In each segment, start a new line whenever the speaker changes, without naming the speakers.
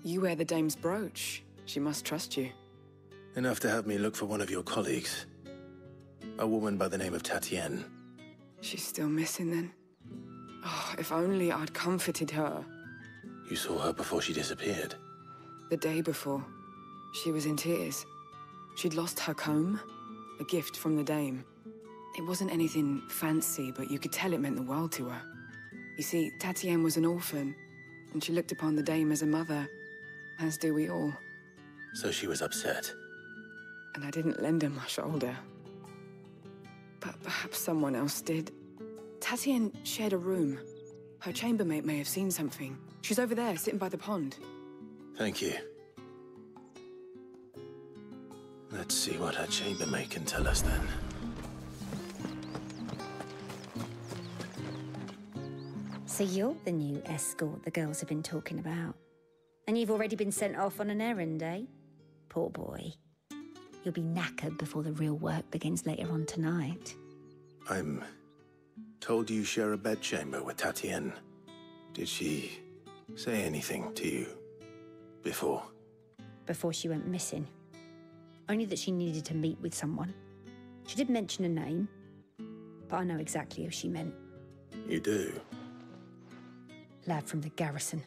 You wear the dame's brooch. She must trust you.
Enough to have me look for one of your colleagues. A woman by the name of Tatienne.
She's still missing then. Oh, if only I'd comforted her.
You saw her before she disappeared?
The day before. She was in tears. She'd lost her comb, a gift from the dame. It wasn't anything fancy, but you could tell it meant the world to her. You see, Tatienne was an orphan, and she looked upon the dame as a mother, as do we all.
So she was upset.
And I didn't lend her my shoulder. But perhaps someone else did. Tatienne shared a room. Her chambermaid may have seen something. She's over there, sitting by the pond.
Thank you. Let's see what her chambermaid can tell us then.
So you're the new escort the girls have been talking about. And you've already been sent off on an errand, eh? Poor boy. You'll be knackered before the real work begins later on tonight.
I'm told you share a bedchamber with Tatienne. Did she say anything to you before?
Before she went missing. Only that she needed to meet with someone. She did mention a name, but I know exactly who she meant.
You do?
Lad from the garrison.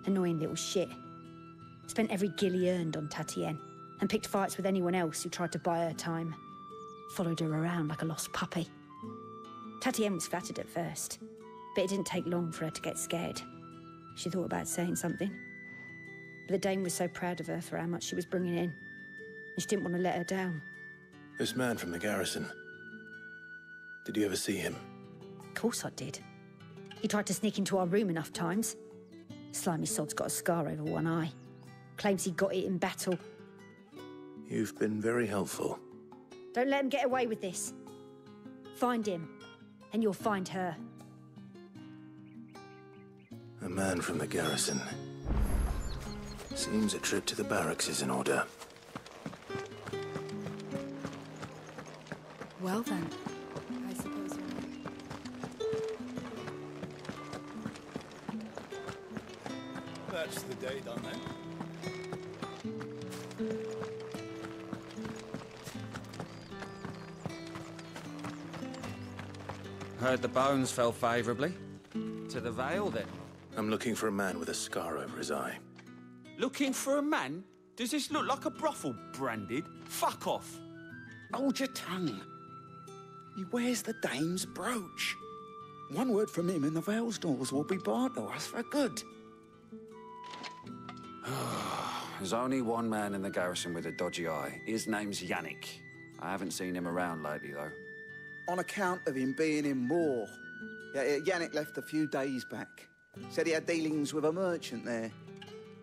Annoying little shit. Spent every guil he earned on Tatienne, and picked fights with anyone else who tried to buy her time. Followed her around like a lost puppy. Tatienne was flattered at first, but it didn't take long for her to get scared. She thought about saying something. But the dame was so proud of her for how much she was bringing in, and she didn't want to let her down.
This man from the garrison. Did you ever see him?
Of course I did. He tried to sneak into our room enough times. Slimy sod's got a scar over one eye. Claims he got it in battle.
You've been very helpful.
Don't let him get away with this. Find him, and you'll find her.
A man from the garrison. Seems a trip to the barracks is in order.
Well then, I suppose
That's the day done then.
Heard the bones fell favourably. To the Vale, then?
I'm looking for a man with a scar over his eye.
Looking for a man? Does this look like a brothel branded? Fuck off!
Hold your tongue. He wears the dame's brooch. One word from him and the Vale's doors will be barred to us for good.
There's only one man in the garrison with a dodgy eye. His name's Yannick. I haven't seen him around lately, though.
On account of him being in Moor. Yeah, Yannick left a few days back. Said he had dealings with a merchant there.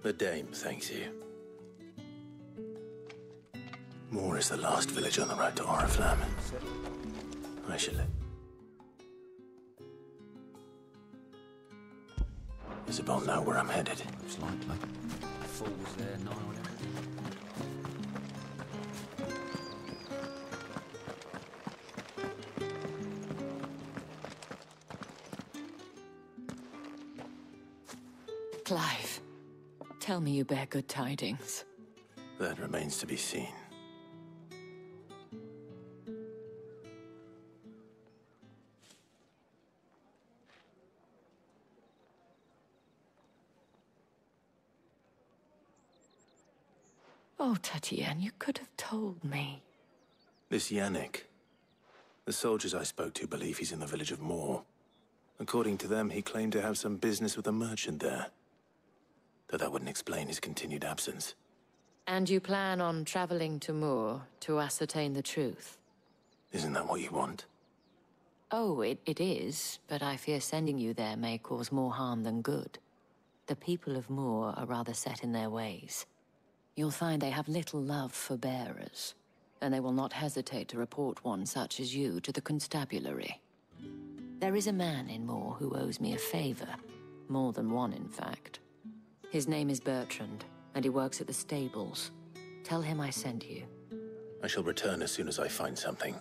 The dame thanks you. Moor is the last village on the road to Oriflamme. I shall let... Isabel know where I'm headed.
Looks likely. The fool was there, nigh on everything.
Clive, tell me you bear good tidings.
That remains to be seen.
Oh, Tatienne, you could have told me.
This Yannick. The soldiers I spoke to believe he's in the village of Moor. According to them, he claimed to have some business with a merchant there. Though that wouldn't explain his continued absence.
And you plan on traveling to Moor to ascertain the truth?
Isn't that what you want?
Oh, it is, but I fear sending you there may cause more harm than good. The people of Moor are rather set in their ways. You'll find they have little love for bearers, and they will not hesitate to report one such as you to the constabulary. There is a man in Moor who owes me a favor. More than one, in fact. His name is Bertrand, and he works at the stables. Tell him I sent you.
I shall return as soon as I find something.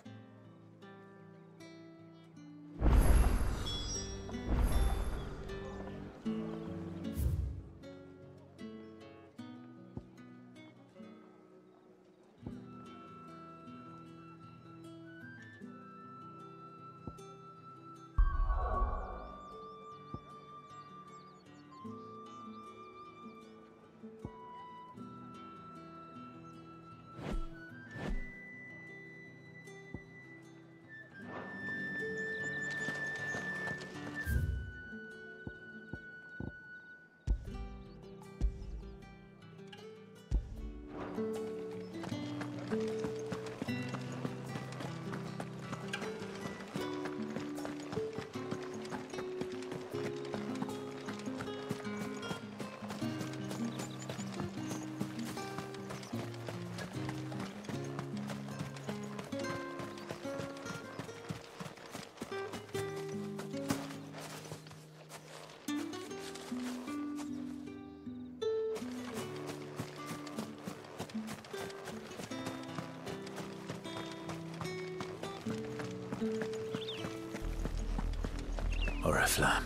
Oriflamme,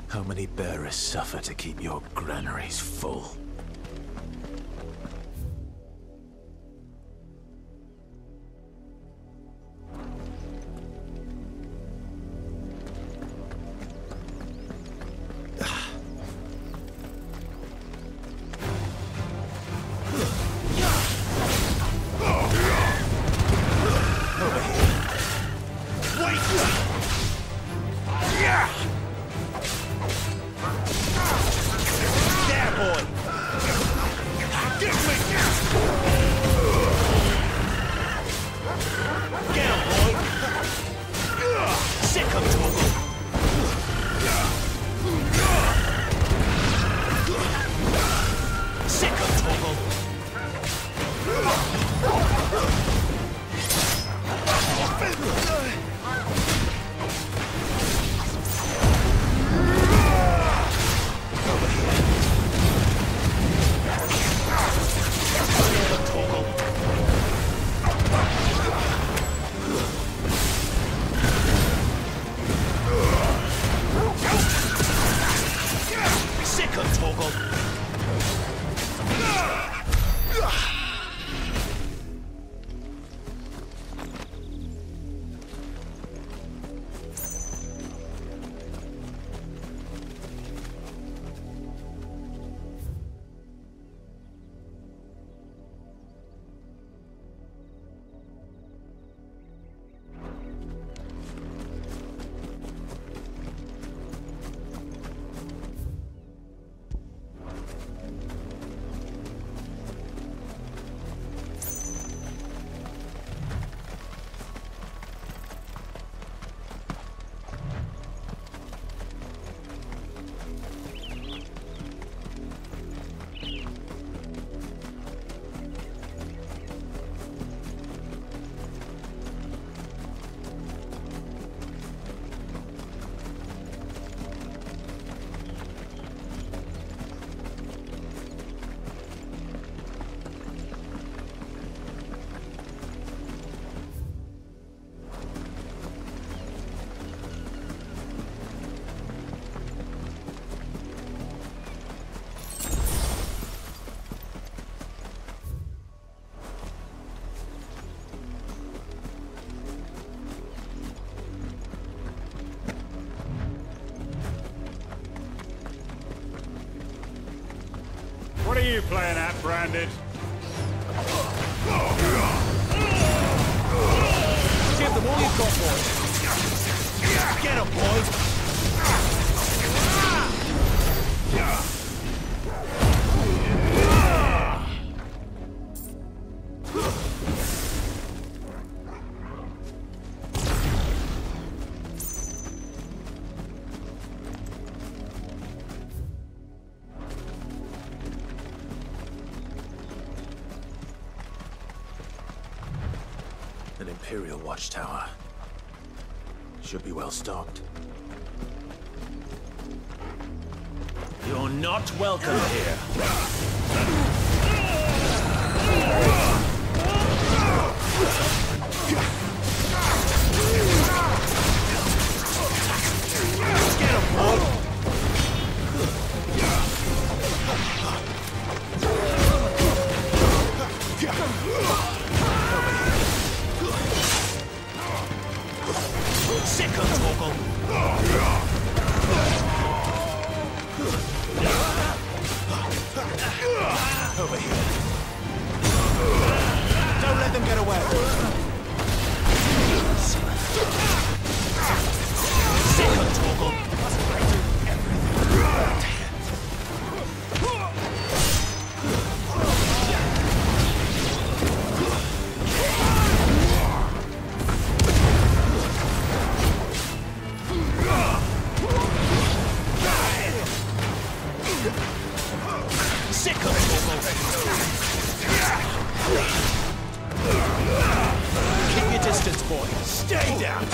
how many bearers suffer to keep your granaries full?
What are you playing at, Branded?
Give them all you've got, boys. Get up, boys.
An Imperial watchtower. Should be well stocked.
You're not welcome here. Get him, boy! Sick of Torgal!
Over here.
Don't let them get away! Sick of Torgal! Keep your distance, boy. Stay down.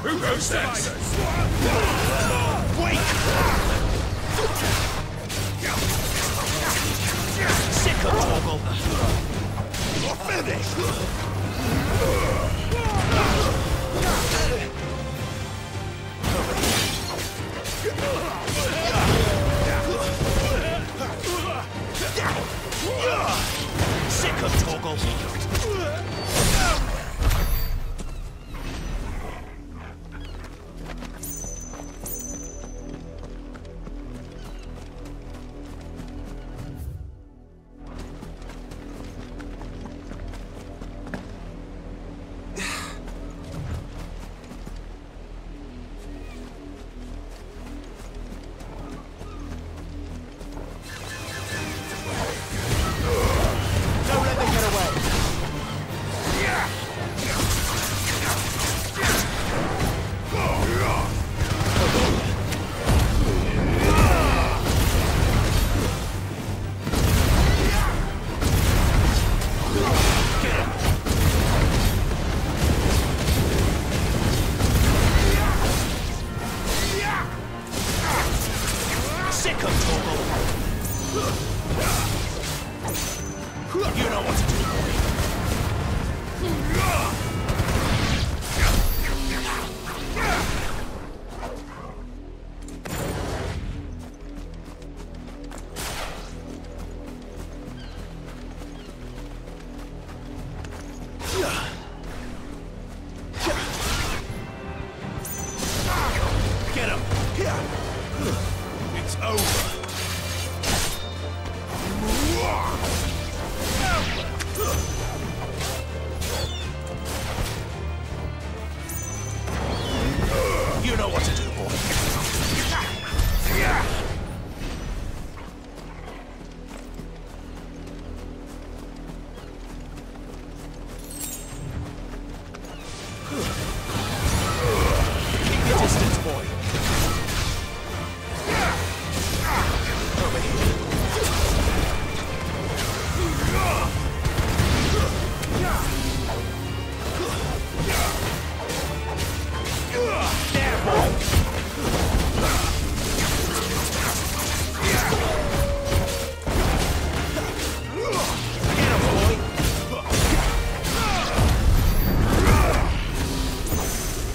Who goes next?
Wait! Sick of Torgal! You're finished!
over. You know what to do, boy. Keep your distance, boy. Over here. There, boy. Get him, boy.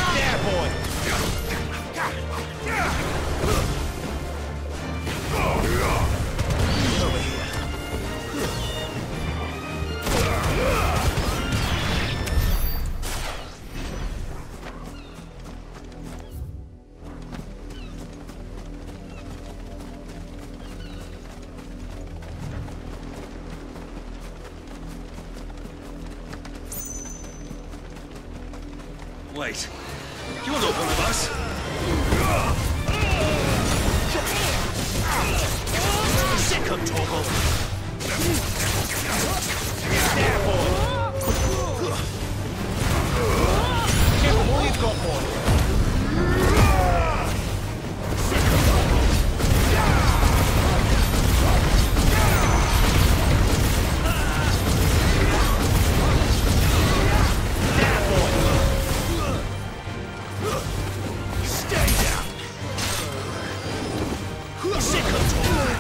There, boy. Over here. Wait, you're not one of us. Sick of Torgal. There, boy. Careful, all you've got, boy. There, boy. Stay down. Sick of Torgal.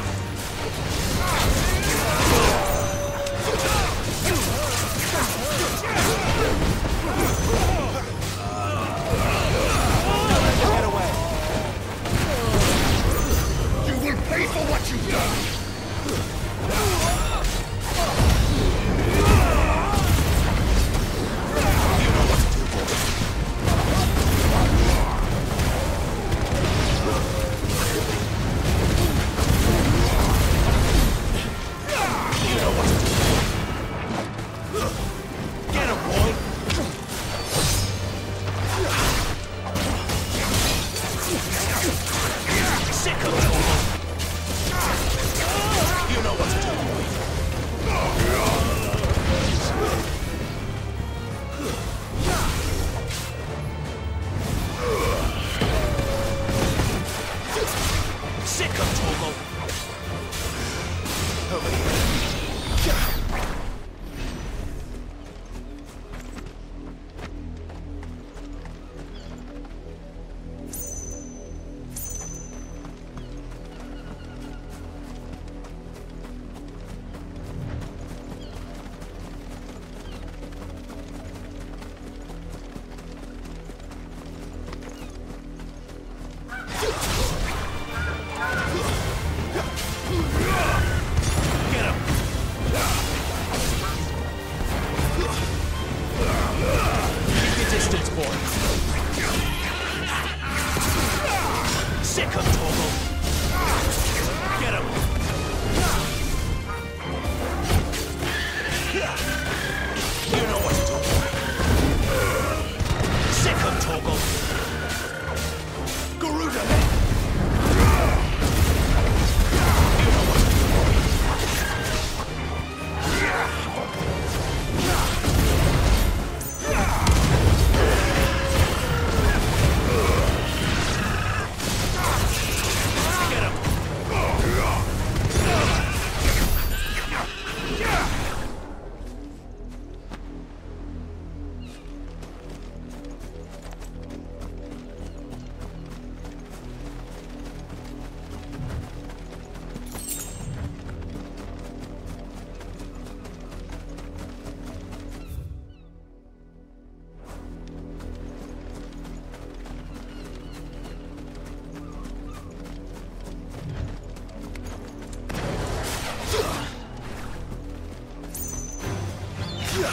You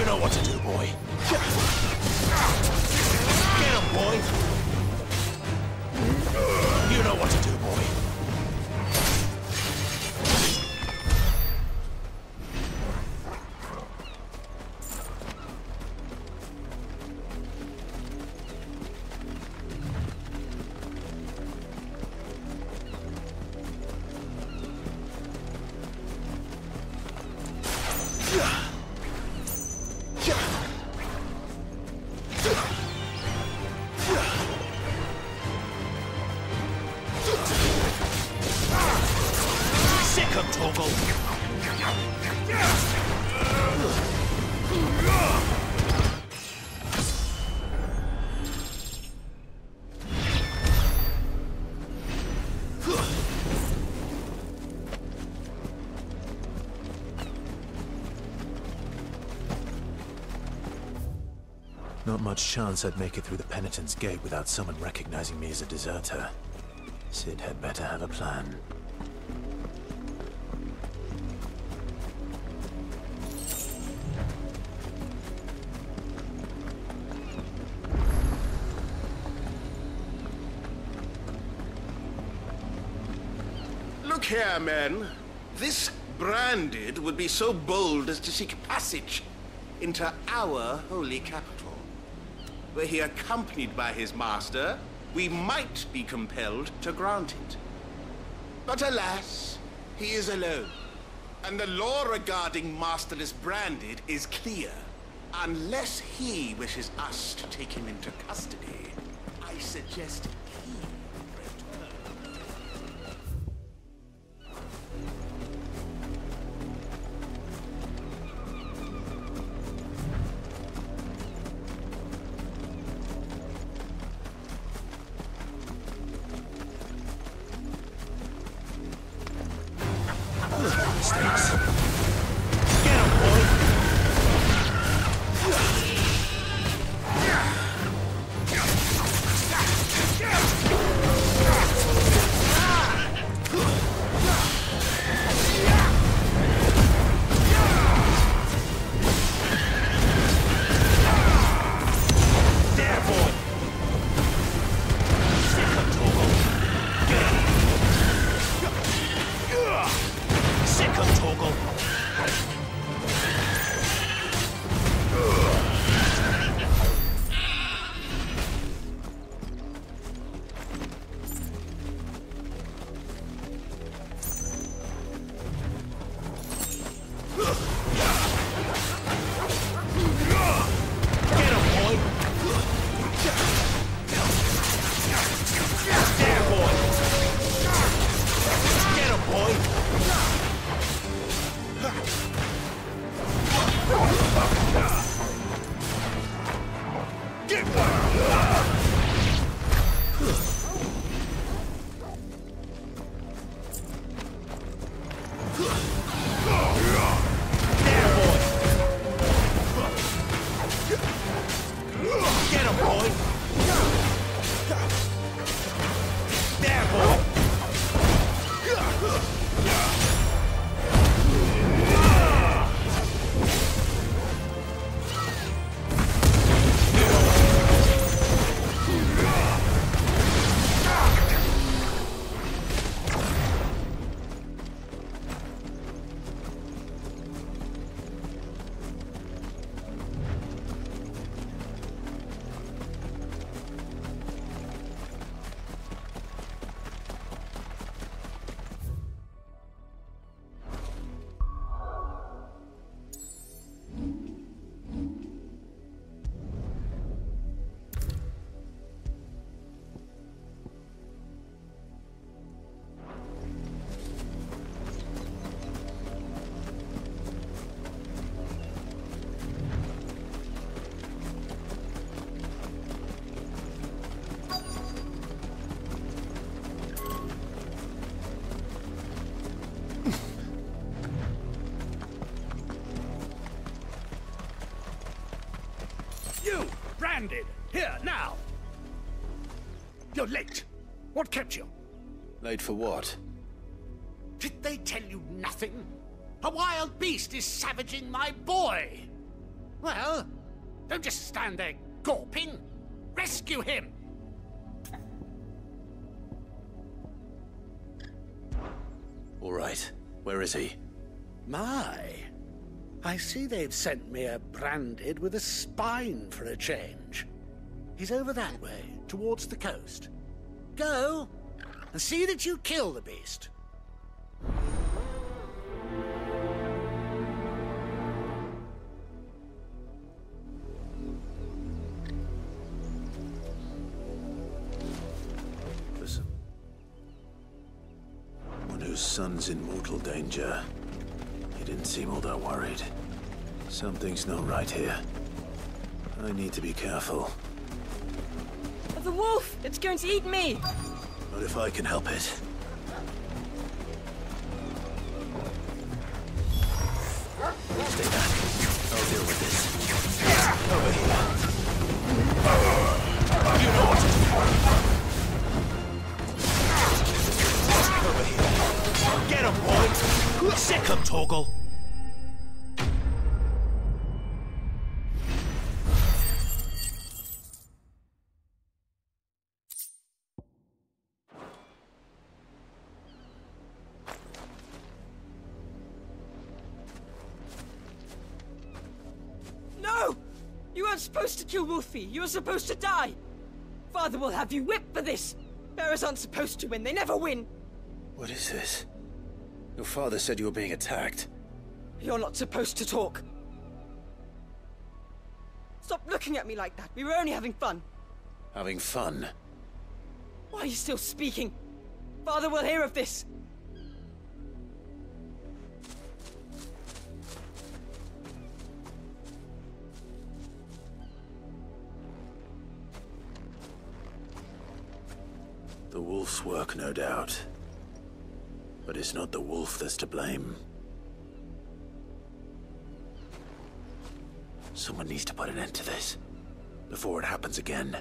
know what to do, boy. Get him, boy. You know what to do, boy.
Not much chance I'd make it through the Penitent's Gate without someone recognizing me as a deserter. Sid had better have a plan.
Look here, men. This branded would be so bold as to seek passage into our holy capital. Were he accompanied by his master, we might be compelled to grant it. But alas, he is alone. And the law regarding masterless branded is clear. Unless he wishes us to take him into custody, I suggest he return.
Branded! Here, now! You're late. What kept you?
Late for what?
Did they tell you nothing? A wild beast is savaging my boy. Well, don't just stand there gawping. Rescue him!
All right. Where is he?
My. I see they've sent me a branded with a spine for a change. He's over that way, towards the coast. Go, and see that you kill the beast.
Listen. One whose son's in mortal danger. He didn't seem all that worried. Something's not right here. I need to be careful.
The wolf! It's going to eat me!
Not if I can help it. Stay back. I'll deal with this. Over here.
You know what to do.
Over here.
Get him, boy! Sick him, Torgal!
No! You weren't supposed to kill Wolfie. You were supposed to die. Father will have you whipped for this. Bearers aren't supposed to win. They never win.
What is this? Your father said you were being attacked.
You're not supposed to talk. Stop looking at me like that. We were only having fun.
Having fun?
Why are you still speaking? Father will hear of this.
The wolf's work, no doubt. But it's not the wolf that's to blame. Someone needs to put an end to this, before it happens again.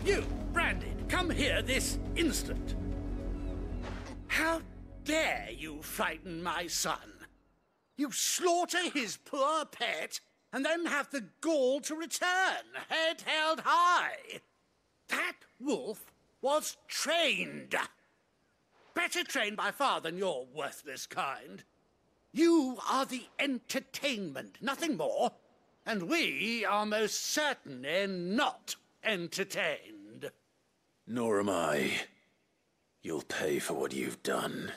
You, Branded, come here this instant. How dare you frighten my son? You slaughter his poor pet, and then have the gall to return, head held high. That wolf was trained. Better trained by far than your worthless kind. You are the entertainment, nothing more. And we are most certainly not entertained.
Nor am I. You'll pay for what you've done.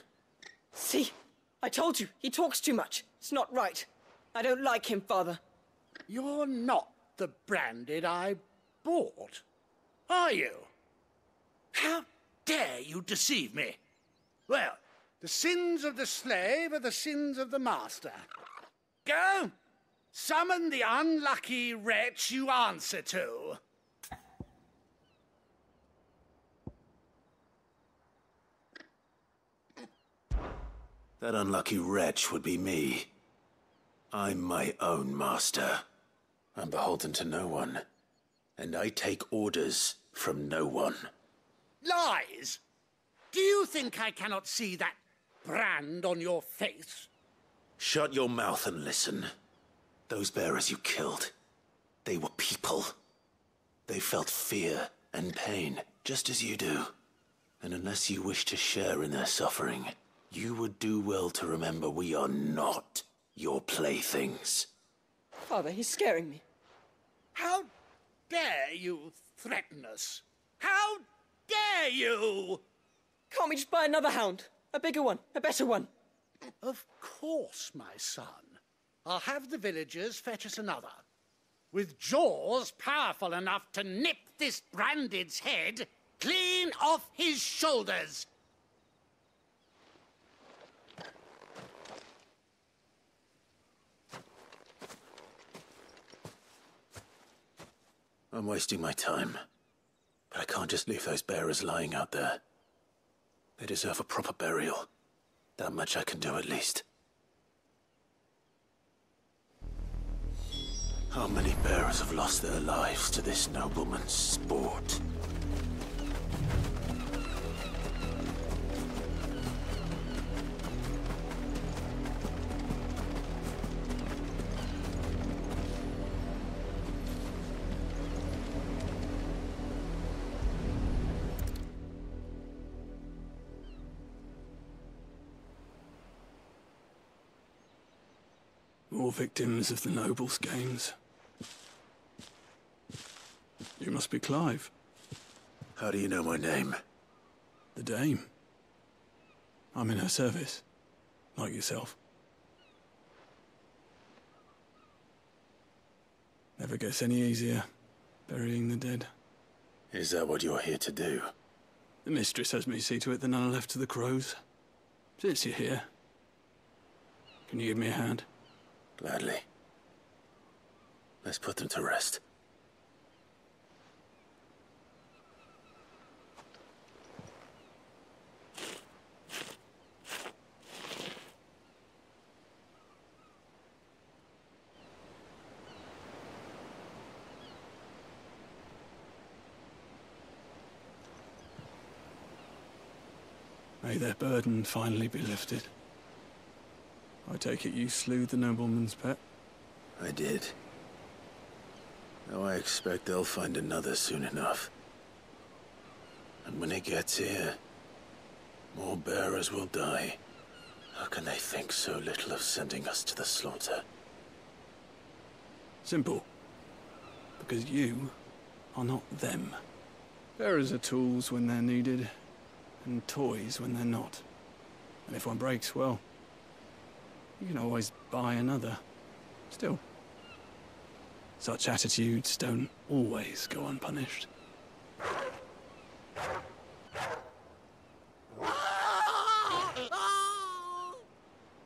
See? I told you. He talks too much. It's not right. I don't like him, Father.
You're not the Branded I bought, are you? How dare you deceive me? Well, the sins of the slave are the sins of the master. Go! Summon the unlucky wretch you answer to.
That unlucky wretch would be me. I'm my own master. I'm beholden to no one. And I take orders from no one.
Lies! Do you think I cannot see that brand on your face?
Shut your mouth and listen. Those bearers you killed, they were people. They felt fear and pain, just as you do. And unless you wish to share in their suffering, you would do well to remember we are not your playthings.
Father, he's scaring me.
How dare you threaten us? How dare you?
Can't we just buy another hound? A bigger one, a better one.
Of course, my son. I'll have the villagers fetch us another. With jaws powerful enough to nip this Branded's head clean off his shoulders.
I'm wasting my time. But I can't just leave those bearers lying out there. They deserve a proper burial. That much I can do at least. How many bearers have lost their lives to this nobleman's sport?
More victims of the nobles' games. You must be Clive.
How do you know my name?
The Dame. I'm in her service, like yourself. Never gets any easier, burying the dead.
Is that what you're here to do?
The mistress has me see to it that none are left to the crows. Since you're here, can you give me a hand?
Gladly. Let's put them to rest.
May their burden finally be lifted. I take it you slew the nobleman's pet?
I did. Now I expect they'll find another soon enough. And when it gets here, more bearers will die. How can they think so little of sending us to the slaughter?
Simple. Because you are not them. Bearers are tools when they're needed, and toys when they're not. And if one breaks, well, you can always buy another. Still, such attitudes don't always go unpunished.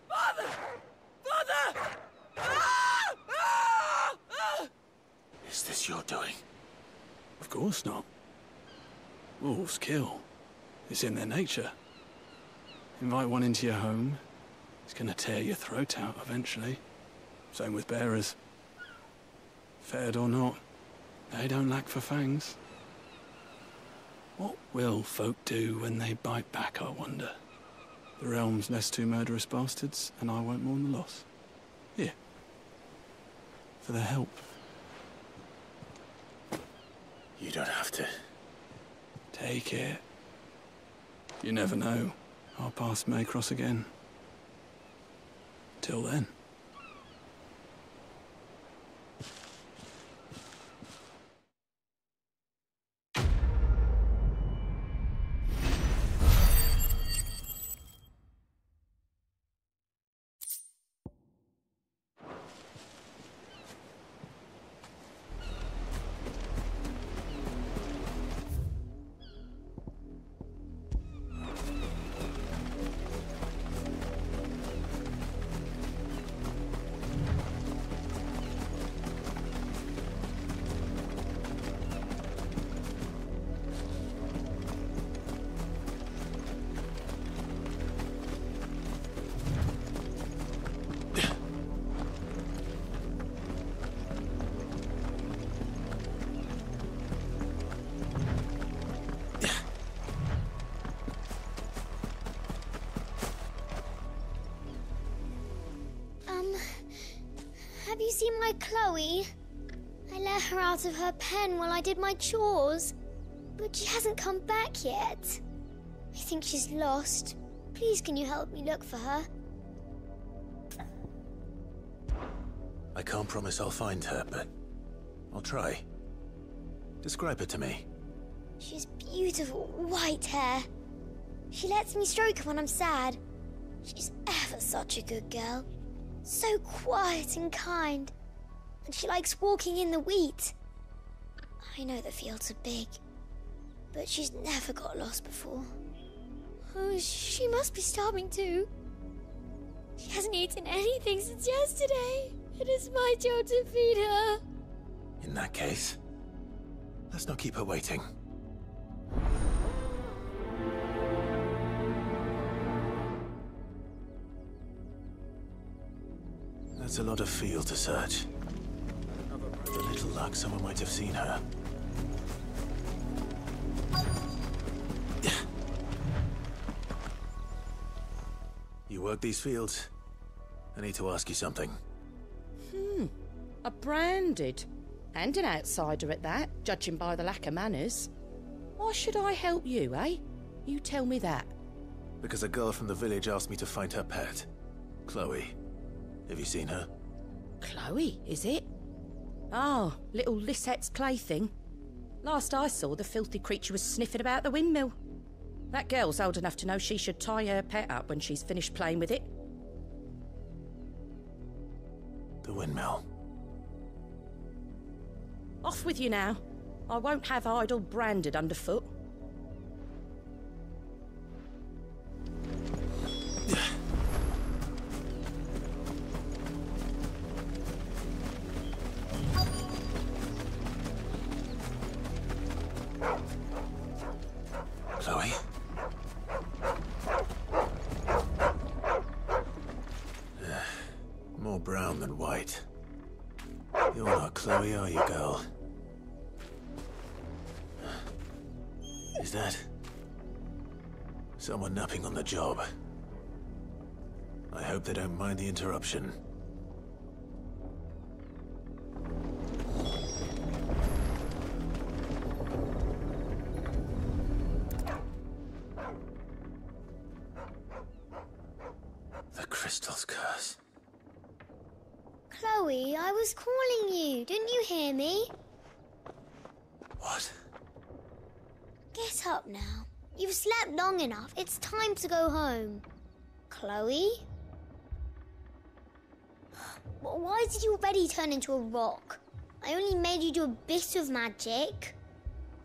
Father! Father!
Is this your doing?
Of course not. Wolves kill. It's in their nature. Invite one into your home, it's gonna tear your throat out eventually. Same with bearers. Fed or not, they don't lack for fangs. What will folk do when they bite back, I wonder? The realm's less two murderous bastards, and I won't mourn the loss. Here. For their help.
You don't have to.
Take it. You never know. Our paths may cross again. Till then.
Have you seen my Chloe? I let her out of her pen while I did my chores, but she hasn't come back yet. I think she's lost. Please, can you help me look for her?
I can't promise I'll find her, but I'll try. Describe her to me.
She has beautiful white hair. She lets me stroke her when I'm sad. She's ever such a good girl. So quiet and kind. And she likes walking in the wheat. I know the fields are big, but she's never got lost before. Oh, she must be starving too. She hasn't eaten anything since yesterday. It is my job to feed her.
In that case, Let's not keep her waiting. That's a lot of field to search. With a little luck, someone might have seen her. You work these fields? I need to ask you something.
A branded. And an outsider at that, judging by the lack of manners. Why should I help you, eh? You tell me that.
Because a girl from the village asked me to find her pet. Chloe. Have you seen her?
Chloe, is it? Oh, little Lisette's plaything. Last I saw, the filthy creature was sniffing about the windmill. That girl's old enough to know she should tie her pet up when she's finished playing with it.
The windmill.
Off with you now. I won't have idle branded underfoot.
Chloe? More brown than white. You're not Chloe, are you, girl? Is that someone napping on the job? I hope they don't mind the interruption. The crystal's curse.
Chloe, I was calling you. Didn't you hear me?
What?
Get up now. You've slept long enough. It's time to go home. Chloe? Why did you already turn into a rock? I only made you do a bit of magic.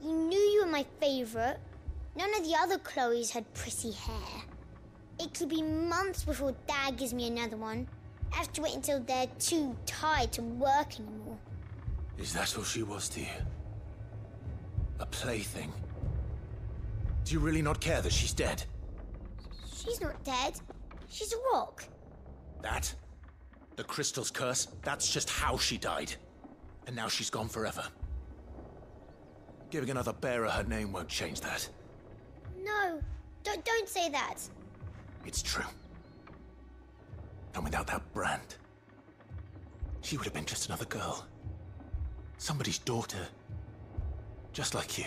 You knew you were my favourite. None of the other Chloes had pretty hair. It could be months before Dad gives me another one. I have to wait until they're too tired to work anymore.
Is that all she was to you? A plaything? Do you really not care that she's dead?
She's not dead. She's a rock.
That? The crystal's curse? That's just how she died. And now she's gone forever. Giving another bearer her name won't change that.
No, don't say that.
It's true. And without that brand, she would have been just another girl. Somebody's daughter. Just like you.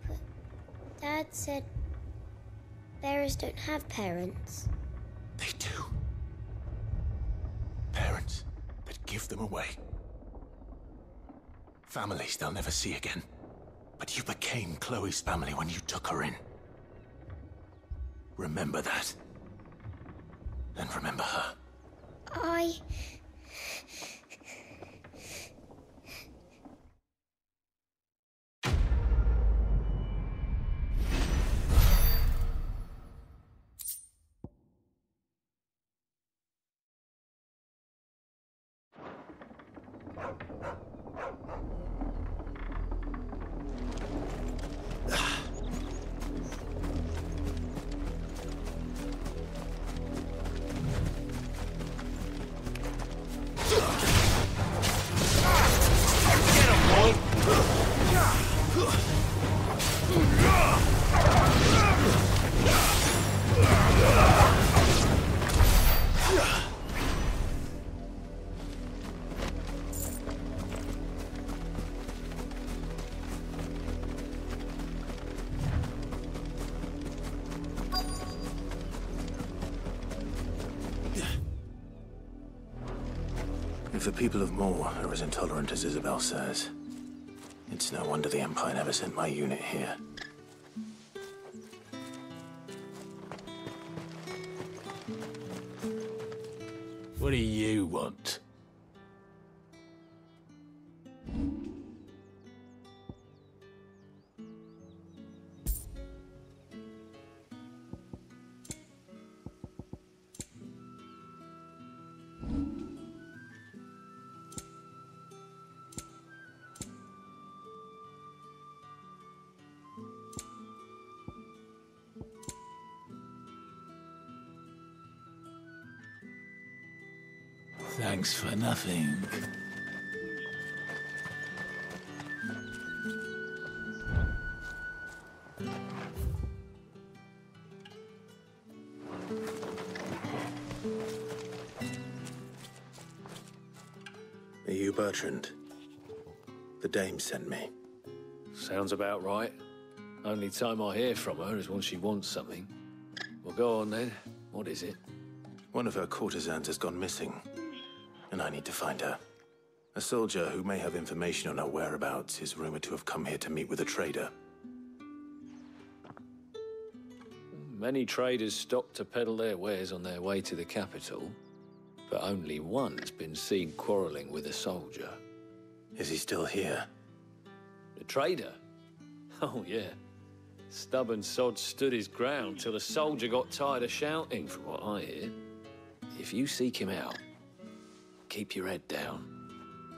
But Dad said bearers don't have parents.
They do. Parents that give them away. Families they'll never see again. But you became Chloe's family when you took her in. Remember that. And remember her. If the people of Moor are as intolerant as Isabel says, it's no wonder the Empire never sent my unit here.
What do you want?
Thanks for nothing. Are you Bertrand? The dame sent me.
Sounds about right. Only time I hear from her is when she wants something. Well, go on then. What is it?
One of her courtesans has gone missing, and I need to find her. A soldier who may have information on her whereabouts is rumored to have come here to meet with a trader.
Many traders stop to peddle their wares on their way to the capital, but only one's been seen quarreling with a soldier.
Is he still here?
The trader? Oh, yeah. Stubborn sod stood his ground till the soldier got tired of shouting, from what I hear. If you seek him out, keep your head down.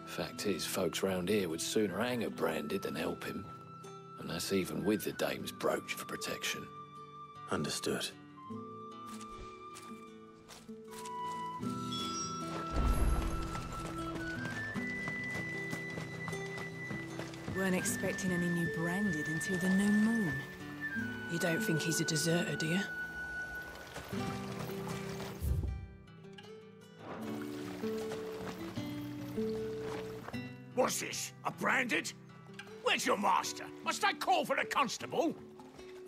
Fact is, folks round here would sooner hang a branded than help him. And that's even with the dame's brooch for protection.
Understood.
Weren't expecting any new branded until the new moon.
You don't think he's a deserter, do you?
What's this? A branded? Where's your master? Must I call for a constable?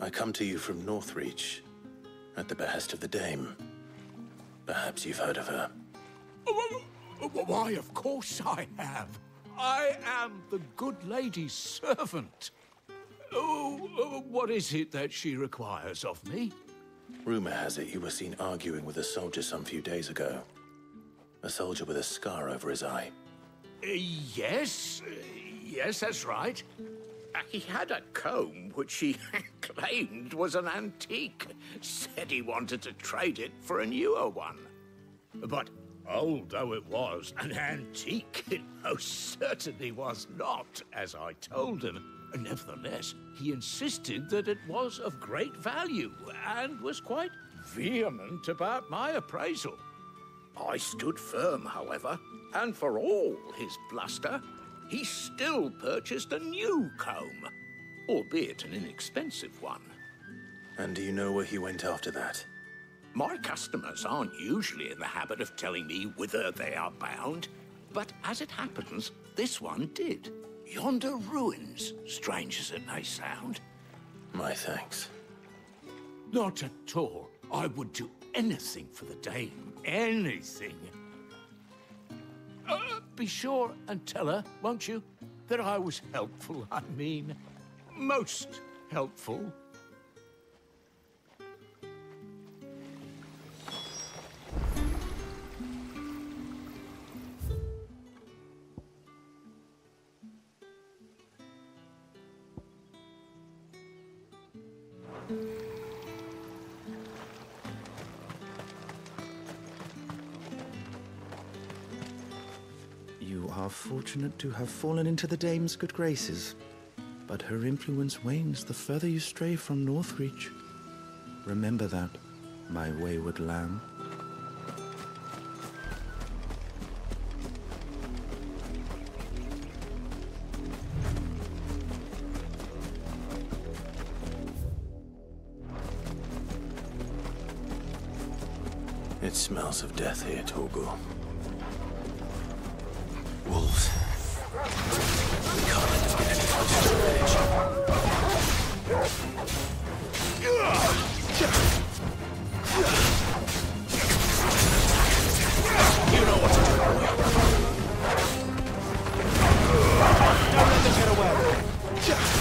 I come to you from Northreach, at the behest of the dame. Perhaps you've heard of her.
Why, of course I have. I am the good lady's servant. What is it that she requires of me?
Rumor has it you were seen arguing with a soldier some few days ago. A soldier with a scar over his eye.
Yes, that's right. He had a comb which he claimed was an antique. Said he wanted to trade it for a newer one. But old though it was, an antique it most certainly was not, as I told him. Nevertheless, he insisted that it was of great value and was quite vehement about my appraisal. I stood firm, however, and for all his bluster, he still purchased a new comb, albeit an inexpensive one.
And do you know where he went after that?
My customers aren't usually in the habit of telling me whither they are bound, but as it happens, this one did. Yonder ruins, strange as it may sound.
My thanks.
Not at all. I would do anything for the dame. Anything. Be sure and tell her, won't you, that I was helpful, I mean, most helpful.
You are fortunate to have fallen into the dame's good graces, but her influence wanes the further you stray from Northreach. Remember that, my wayward lamb.
It smells of death here, Torgal. Wolves. We can't let them get any closer to the village.
You know what to do, boy. Don't let them get away. Get him.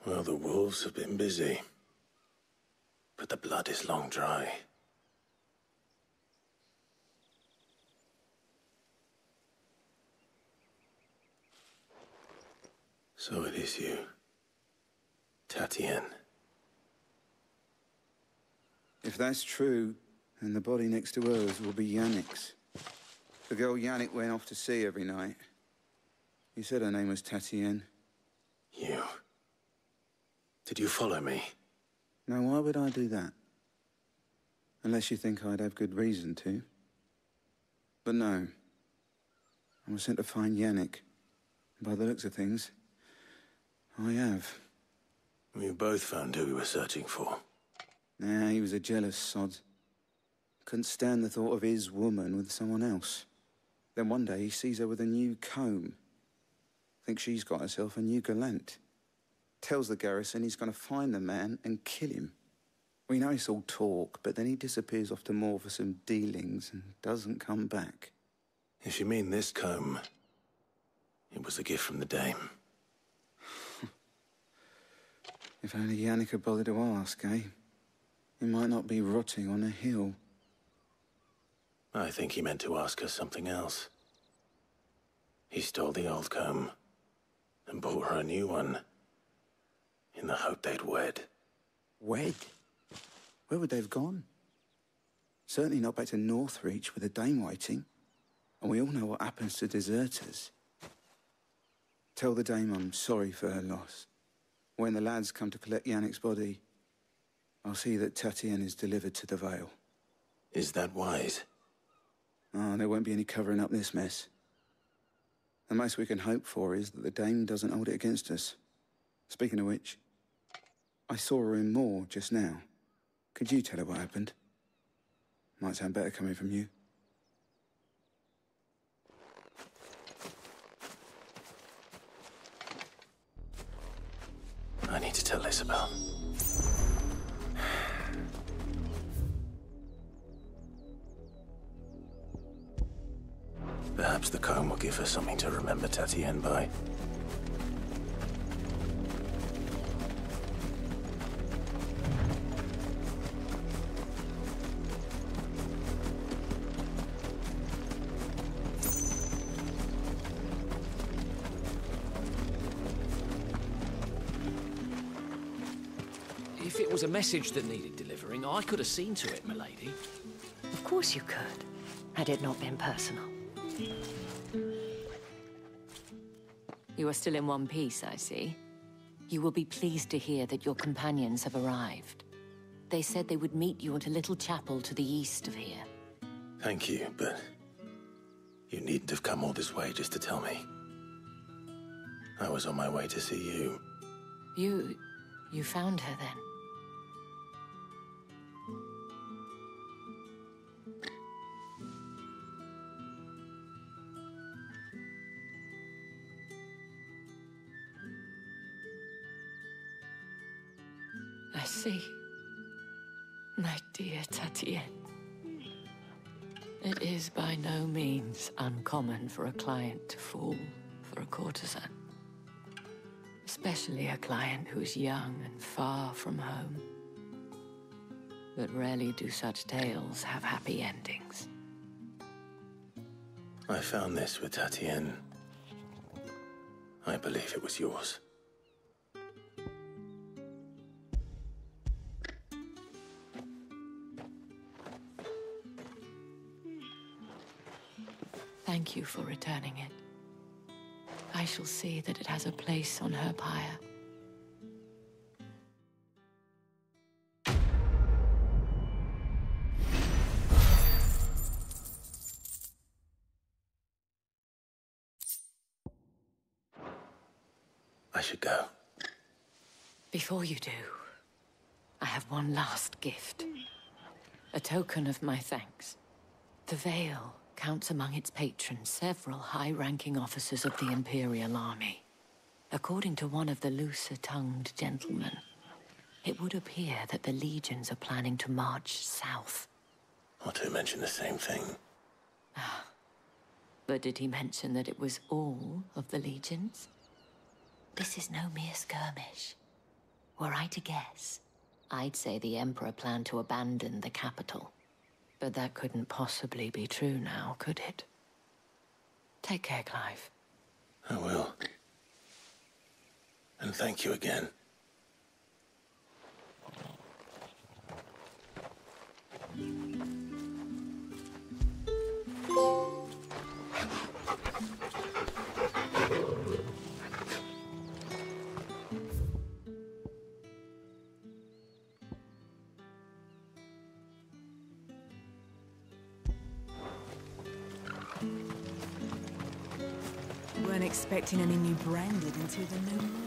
Well, the wolves have been busy. But the blood is long dry. So it is you, Tatienne.
If that's true, then the body next to hers will be Yannick's. The girl Yannick went off to see every night. You said her name was Tatienne.
You? Did you follow me?
Now, why would I do that? Unless you think I'd have good reason to. But no. I was sent to find Yannick. By the looks of things, I have.
We both found who we were searching for.
Nah, he was a jealous sod. Couldn't stand the thought of his woman with someone else. Then one day he sees her with a new comb. Thinks she's got herself a new gallant. Tells the garrison he's going to find the man and kill him. We know it's all talk, but then he disappears off to Moor for some dealings and doesn't come back.
If you mean this comb, it was a gift from the dame.
If only Yannick had bothered to ask, eh? He might not be rotting on a hill.
I think he meant to ask her something else. He stole the old comb and bought her a new one in the hope they'd wed.
Wed? Where would they have gone? Certainly not back to Northreach with a dame waiting. And we all know what happens to deserters. Tell the dame I'm sorry for her loss. When the lads come to collect Yannick's body, I'll see that Tatienne is delivered to the Vale.
Is that wise?
Oh, there won't be any covering up this mess. The most we can hope for is that the dame doesn't hold it against us. Speaking of which, I saw her in Moor just now. Could you tell her what happened? Might sound better coming from you.
I need to tell Isabel. Perhaps the comb will give her something to remember Tatienne by.
If it was a message that needed delivering, I could have seen to it, milady.
Of course you could, had it not been personal. You are still in one piece, I see. You will be pleased to hear that your companions have arrived. They said they would meet you at a little chapel to the east of here.
Thank you, but you needn't have come all this way just to tell me. I was on my way to see you.
You found her then? I see. My dear Tatienne. It is by no means uncommon for a client to fall for a courtesan. Especially a client who is young and far from home. But rarely do such tales have happy endings.
I found this with Tatienne. I believe it was yours.
Thank you for returning it. I shall see that it has a place on her pyre.
I should go.
Before you do, I have one last gift. A token of my thanks. The Vale counts among its patrons several high-ranking officers of the Imperial Army. According to one of the looser-tongued gentlemen, it would appear that the legions are planning to march south.
Not to mention the same thing.
But did he mention that it was all of the legions? This is no mere skirmish. Were I to guess, I'd say the Emperor planned to abandon the capital. But that couldn't possibly be true now, could it? Take care, Clive.
I will. And thank you again.
Weren't expecting any new branded until the new moon.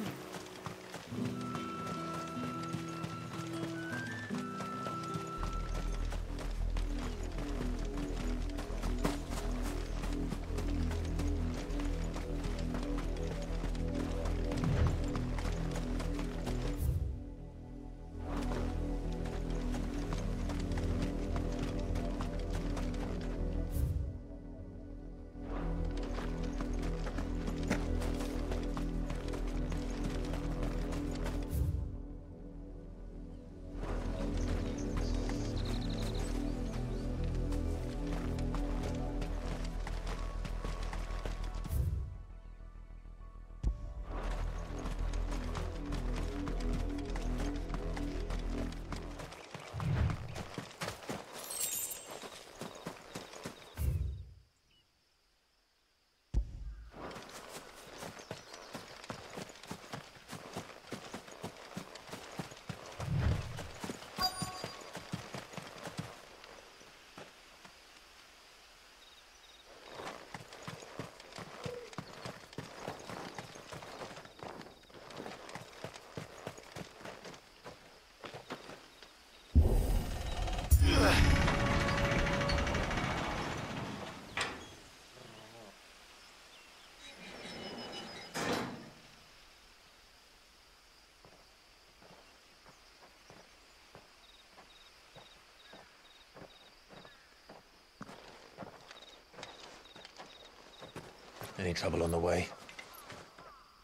Any trouble on the way?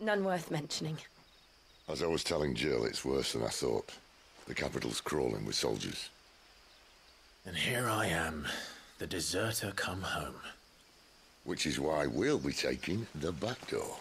None worth mentioning.
As I was telling Jill, it's worse than I thought. The capital's crawling with soldiers.
And here I am, the deserter come home.
Which is why we'll be taking the back door.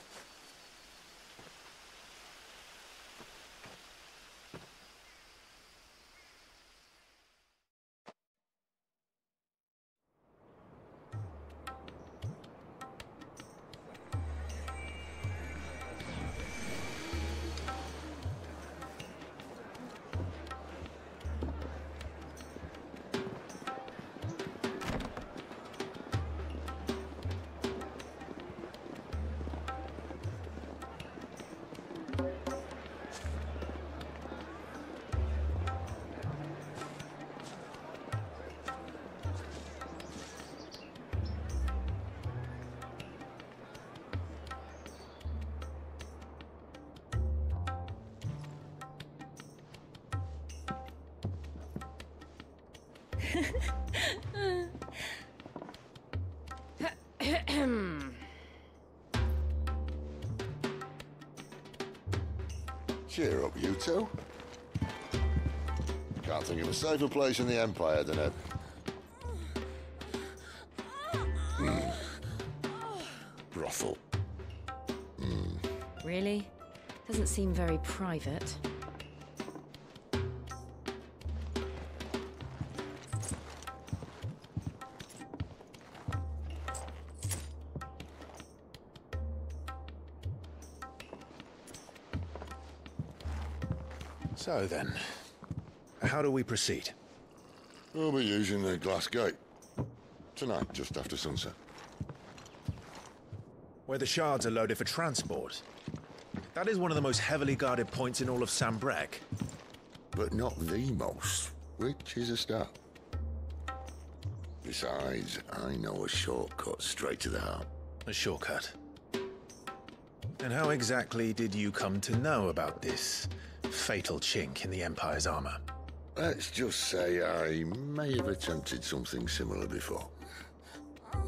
Cheer up, you two. Can't think of a safer place in the Empire than a... brothel.
Really? Doesn't seem very private.
So then, how do we proceed?
We'll be using the glass gate. Tonight, just after sunset.
Where the shards are loaded for transport. That is one of the most heavily guarded points in all of Sambrec.
But not the most, which is a start. Besides, I know a shortcut straight to the heart.
A shortcut? And how exactly did you come to know about this fatal chink in the Empire's armor?
Let's just say I may have attempted something similar before.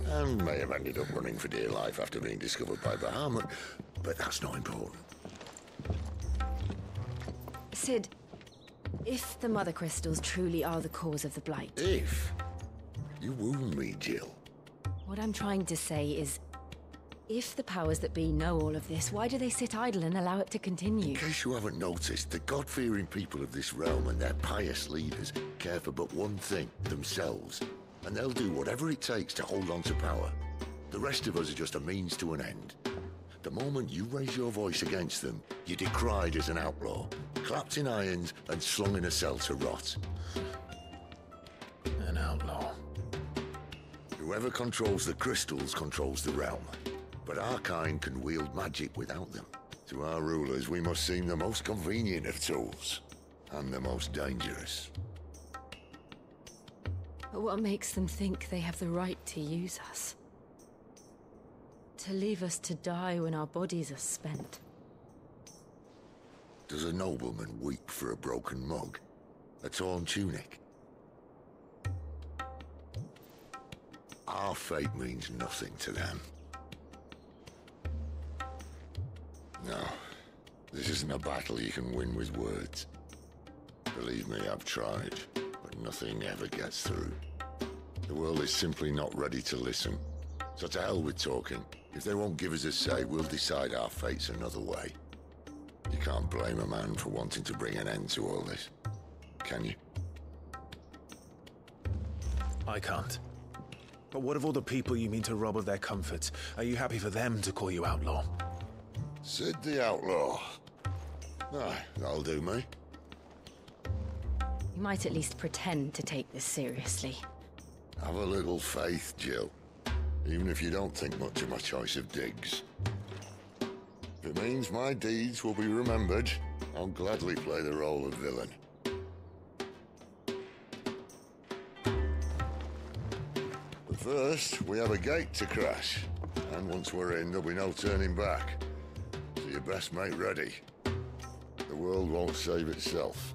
And may have ended up running for dear life after being discovered by Bahamut, but that's not important.
Sid, if the Mother Crystals truly are the cause of the Blight...
If? You wound me, Jill.
What I'm trying to say is, if the powers that be know all of this, why do they sit idle and allow it to continue?
In case you haven't noticed, the God-fearing people of this realm and their pious leaders care for but one thing, themselves. And they'll do whatever it takes to hold on to power. The rest of us are just a means to an end. The moment you raise your voice against them, you're decried as an outlaw, clapped in irons and slung in a cell to rot.
An outlaw.
Whoever controls the crystals controls the realm. But our kind can wield magic without them. To our rulers, we must seem the most convenient of tools. And the most dangerous.
But what makes them think they have the right to use us? To leave us to die when our bodies are spent?
Does a nobleman weep for a broken mug? A torn tunic? Our fate means nothing to them. No, this isn't a battle you can win with words. Believe me, I've tried, but nothing ever gets through. The world is simply not ready to listen. So to hell with talking. If they won't give us a say, we'll decide our fates another way. You can't blame a man for wanting to bring an end to all this, can you?
I can't. But what of all the people you mean to rob of their comforts? Are you happy for them to call you outlaw?
Sid the Outlaw. Aye, that'll do me.
You might at least pretend to take this seriously.
Have a little faith, Jill. Even if you don't think much of my choice of digs. If it means my deeds will be remembered, I'll gladly play the role of villain. But first, we have a gate to crash. And once we're in, there'll be no turning back. So you best make ready. The world won't save itself.